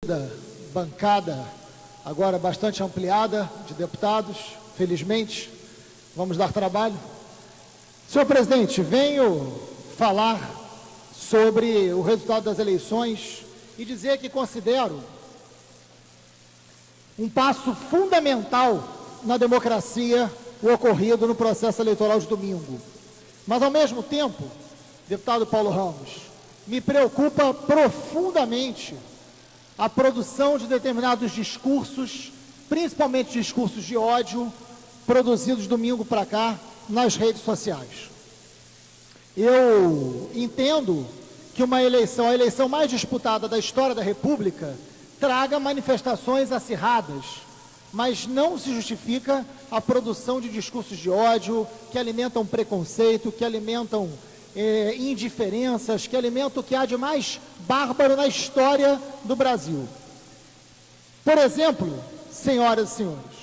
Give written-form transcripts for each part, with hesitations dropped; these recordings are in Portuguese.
querida bancada, agora bastante ampliada de deputados, felizmente, vamos dar trabalho. Senhor presidente, venho falar sobre o resultado das eleições e dizer que considero um passo fundamental na democracia o ocorrido no processo eleitoral de domingo. Mas, ao mesmo tempo, deputado Paulo Ramos, me preocupa profundamente a produção de determinados discursos, principalmente discursos de ódio, produzidos domingo para cá nas redes sociais. Eu entendo que uma eleição, a eleição mais disputada da história da República, traga manifestações acirradas, mas não se justifica a produção de discursos de ódio que alimentam preconceito, que alimentam indiferenças, que alimentam o que há de mais bárbaro na história do Brasil. Por exemplo, senhoras e senhores,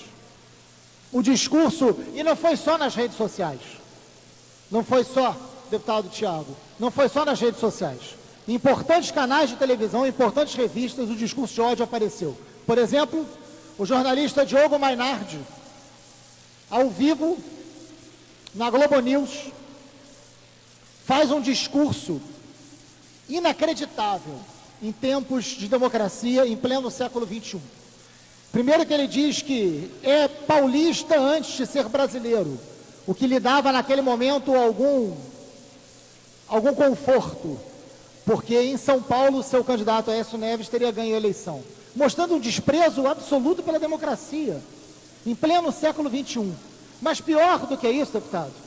o discurso, e não foi só nas redes sociais, não foi só, deputado Tiago, não foi só nas redes sociais. Em importantes canais de televisão, em importantes revistas, o discurso de ódio apareceu. Por exemplo, o jornalista Diogo Mainardi, ao vivo, na Globo News, faz um discurso inacreditável em tempos de democracia, em pleno século XXI. Primeiro que ele diz que é paulista antes de ser brasileiro, o que lhe dava naquele momento algum conforto, porque em São Paulo o seu candidato Aécio Neves teria ganho a eleição, mostrando um desprezo absoluto pela democracia, em pleno século XXI. Mas pior do que isso, deputado,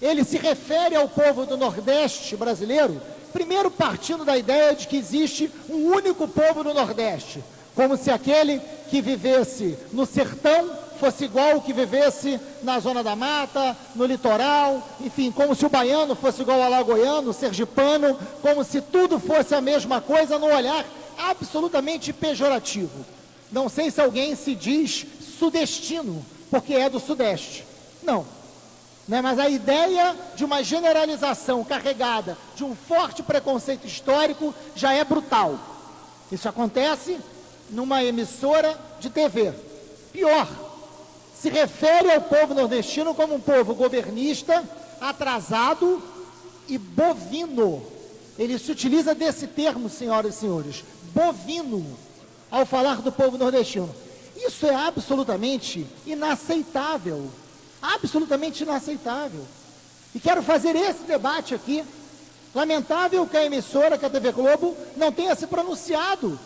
ele se refere ao povo do Nordeste brasileiro, primeiro partindo da ideia de que existe um único povo no Nordeste, como se aquele que vivesse no sertão fosse igual ao que vivesse na zona da mata, no litoral, enfim, como se o baiano fosse igual ao alagoano, o sergipano, como se tudo fosse a mesma coisa, num olhar absolutamente pejorativo. Não sei se alguém se diz sudestino, porque é do Sudeste. Não. Mas a ideia de uma generalização carregada de um forte preconceito histórico já é brutal. Isso acontece numa emissora de TV. Pior, se refere ao povo nordestino como um povo governista, atrasado e bovino. Ele se utiliza desse termo, senhoras e senhores, bovino, ao falar do povo nordestino. Isso é absolutamente inaceitável. Absolutamente inaceitável. E quero fazer esse debate aqui. Lamentável que a emissora, que a TV Globo, não tenha se pronunciado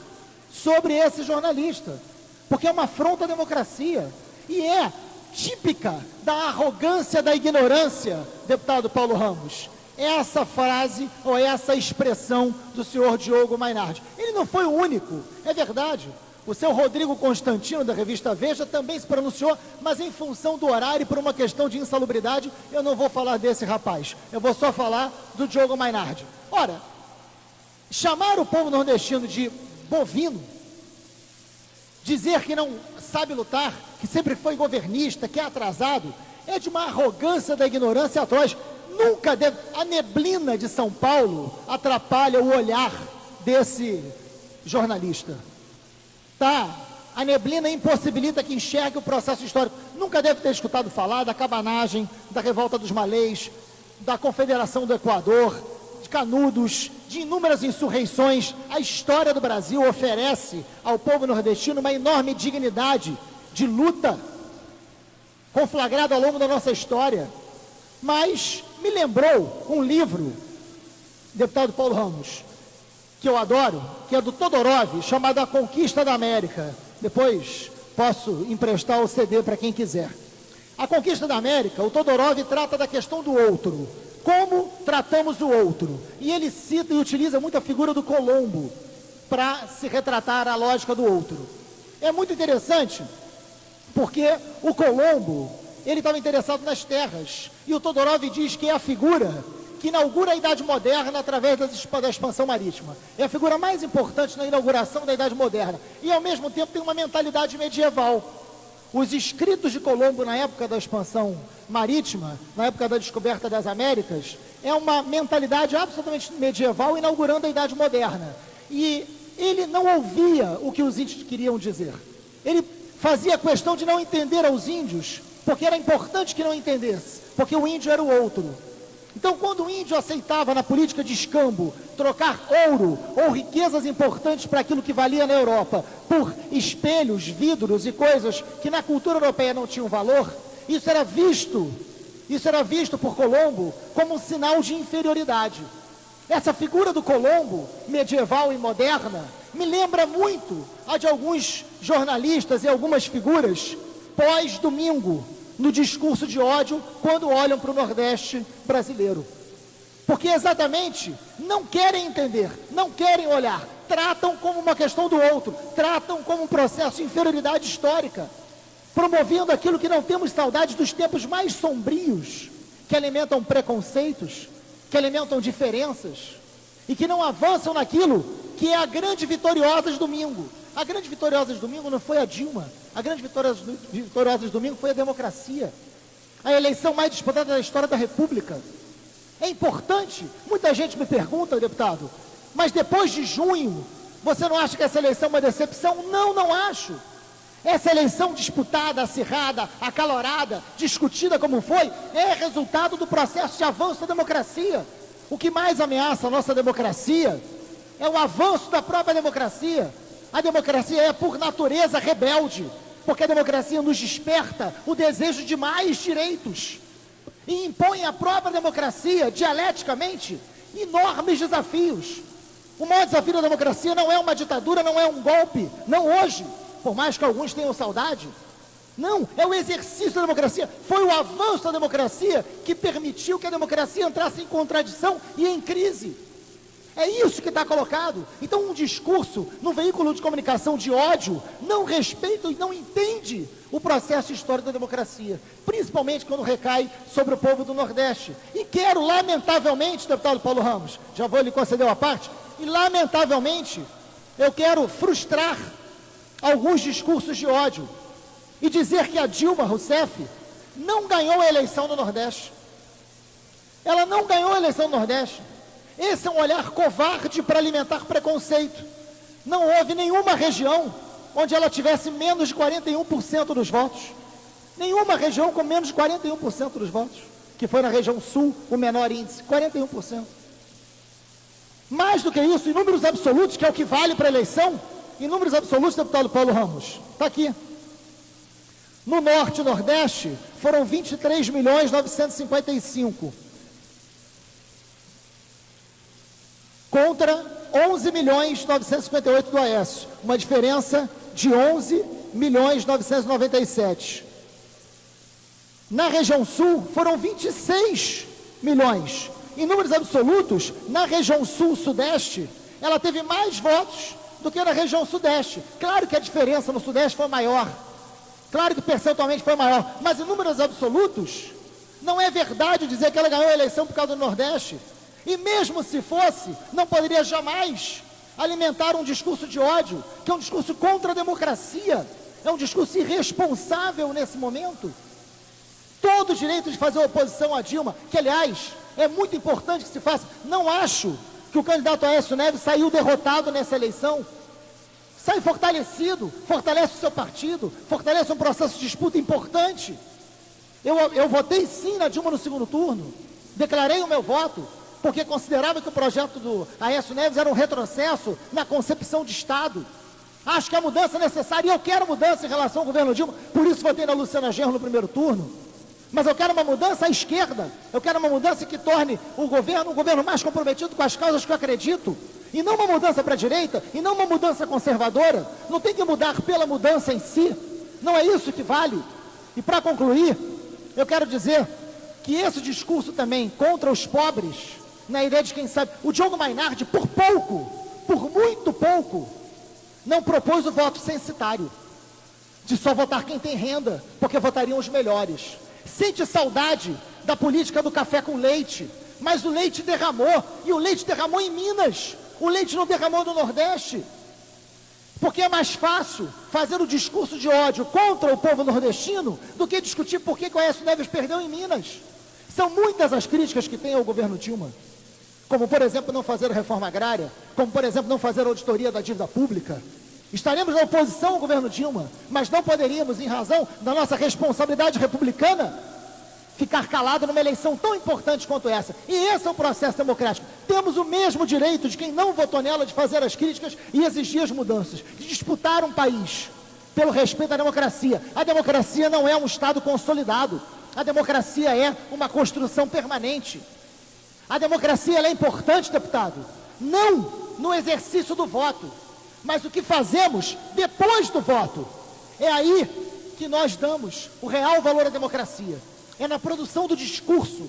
sobre esse jornalista, porque é uma afronta à democracia e é típica da arrogância, da ignorância, deputado Paulo Ramos. Essa frase ou essa expressão do senhor Diogo Mainardi. Ele não foi o único, é verdade. O seu Rodrigo Constantino, da revista Veja, também se pronunciou, mas em função do horário e por uma questão de insalubridade, eu não vou falar desse rapaz. Eu vou só falar do Diogo Mainardi. Ora, chamar o povo nordestino de bovino, dizer que não sabe lutar, que sempre foi governista, que é atrasado, é de uma arrogância da ignorância atroz. Nunca deve... A neblina de São Paulo atrapalha o olhar desse jornalista. A neblina impossibilita que enxergue o processo histórico. Nunca deve ter escutado falar da cabanagem, da revolta dos malês, da Confederação do Equador, de Canudos, de inúmeras insurreições. A história do Brasil oferece ao povo nordestino uma enorme dignidade de luta, conflagrada ao longo da nossa história. Mas me lembrou um livro, deputado Paulo Ramos, que eu adoro, que é do Todorov, chamado A Conquista da América. Depois posso emprestar o CD para quem quiser. A Conquista da América, o Todorov trata da questão do outro. Como tratamos o outro? E ele cita e utiliza muito a figura do Colombo para se retratar a lógica do outro. É muito interessante, porque o Colombo, ele estava interessado nas terras, e o Todorov diz que é a figura que inaugura a Idade Moderna através da expansão marítima. É a figura mais importante na inauguração da Idade Moderna. E, ao mesmo tempo, tem uma mentalidade medieval. Os escritos de Colombo na época da expansão marítima, na época da descoberta das Américas, é uma mentalidade absolutamente medieval inaugurando a Idade Moderna. E ele não ouvia o que os índios queriam dizer. Ele fazia questão de não entender aos índios, porque era importante que não entendesse, porque o índio era o outro. Então, quando o índio aceitava na política de escambo trocar ouro ou riquezas importantes para aquilo que valia na Europa por espelhos, vidros e coisas que na cultura europeia não tinham valor, isso era visto por Colombo como um sinal de inferioridade. Essa figura do Colombo, medieval e moderna, me lembra muito a de alguns jornalistas e algumas figuras pós-domingo, no discurso de ódio, quando olham para o Nordeste brasileiro. Porque exatamente não querem entender, não querem olhar, tratam como uma questão do outro, tratam como um processo de inferioridade histórica, promovendo aquilo que não temos saudade dos tempos mais sombrios, que alimentam preconceitos, que alimentam diferenças, e que não avançam naquilo que é a grande vitoriosa de domingo. A grande vitoriosa de domingo não foi a Dilma, a grande vitoriosa de domingo foi a democracia, a eleição mais disputada da história da República. É importante, muita gente me pergunta, deputado, mas depois de junho, você não acha que essa eleição é uma decepção? Não, não acho. Essa eleição disputada, acirrada, acalorada, discutida como foi, é resultado do processo de avanço da democracia. O que mais ameaça a nossa democracia é o avanço da própria democracia. A democracia é, por natureza, rebelde, porque a democracia nos desperta o desejo de mais direitos e impõe à própria democracia, dialeticamente, enormes desafios. O maior desafio da democracia não é uma ditadura, não é um golpe, não hoje, por mais que alguns tenham saudade. Não, é o exercício da democracia. Foi o avanço da democracia que permitiu que a democracia entrasse em contradição e em crise. É isso que está colocado. Então, um discurso no veículo de comunicação de ódio não respeita e não entende o processo histórico da democracia, principalmente quando recai sobre o povo do Nordeste. E quero, lamentavelmente, deputado Paulo Ramos, já vou lhe conceder uma parte, e lamentavelmente eu quero frustrar alguns discursos de ódio e dizer que a Dilma Rousseff não ganhou a eleição no Nordeste. Ela não ganhou a eleição no Nordeste. Esse é um olhar covarde para alimentar preconceito. Não houve nenhuma região onde ela tivesse menos de 41% dos votos. Nenhuma região com menos de 41% dos votos, que foi na região sul o menor índice, 41%. Mais do que isso, em números absolutos, que é o que vale para a eleição, em números absolutos, deputado Paulo Ramos, está aqui. No Norte e Nordeste, foram 23.955.000. Contra 11.958.000 do Aécio, uma diferença de 11.997.000. Na região sul, foram 26 milhões. Em números absolutos, na região sul-sudeste, ela teve mais votos do que na região sudeste. Claro que a diferença no sudeste foi maior, claro que percentualmente foi maior, mas em números absolutos, não é verdade dizer que ela ganhou a eleição por causa do Nordeste. E mesmo se fosse, não poderia jamais alimentar um discurso de ódio, que é um discurso contra a democracia, é um discurso irresponsável nesse momento. Todo o direito de fazer oposição a Dilma, que aliás, é muito importante que se faça. Não acho que o candidato Aécio Neves saiu derrotado nessa eleição. Sai fortalecido, fortalece o seu partido, fortalece um processo de disputa importante. Eu votei sim na Dilma no segundo turno, declarei o meu voto, porque considerava que o projeto do Aécio Neves era um retrocesso na concepção de Estado. Acho que a mudança é necessária, e eu quero mudança em relação ao governo Dilma, por isso votei na Luciana Genro no primeiro turno. Mas eu quero uma mudança à esquerda, eu quero uma mudança que torne o governo um governo mais comprometido com as causas que eu acredito, e não uma mudança para a direita, e não uma mudança conservadora. Não tem que mudar pela mudança em si, não é isso que vale. E para concluir, eu quero dizer que esse discurso também contra os pobres, na ideia de quem sabe, o Diogo Mainardi, por pouco, por muito pouco, não propôs o voto censitário, de só votar quem tem renda, porque votariam os melhores. Sente saudade da política do café com leite, mas o leite derramou, e o leite derramou em Minas, o leite não derramou no Nordeste, porque é mais fácil fazer o discurso de ódio contra o povo nordestino do que discutir por que o Aécio Neves perdeu em Minas. São muitas as críticas que tem ao governo Dilma. como, por exemplo, não fazer a reforma agrária, como, por exemplo, não fazer a auditoria da dívida pública. Estaremos na oposição ao governo Dilma, mas não poderíamos, em razão da nossa responsabilidade republicana, ficar calado numa eleição tão importante quanto essa. E esse é o processo democrático. Temos o mesmo direito de quem não votou nela de fazer as críticas e exigir as mudanças, de disputar um país pelo respeito à democracia. A democracia não é um Estado consolidado. A democracia é uma construção permanente. A democracia ela é importante, deputado, não no exercício do voto, mas o que fazemos depois do voto. É aí que nós damos o real valor à democracia. É na produção do discurso,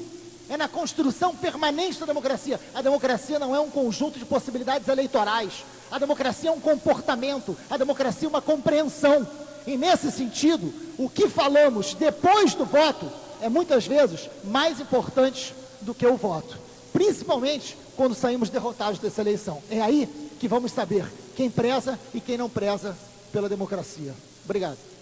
é na construção permanente da democracia. A democracia não é um conjunto de possibilidades eleitorais. A democracia é um comportamento, a democracia é uma compreensão. E nesse sentido, o que falamos depois do voto é muitas vezes mais importante do que o voto. Principalmente quando saímos derrotados dessa eleição. É aí que vamos saber quem preza e quem não preza pela democracia. Obrigado.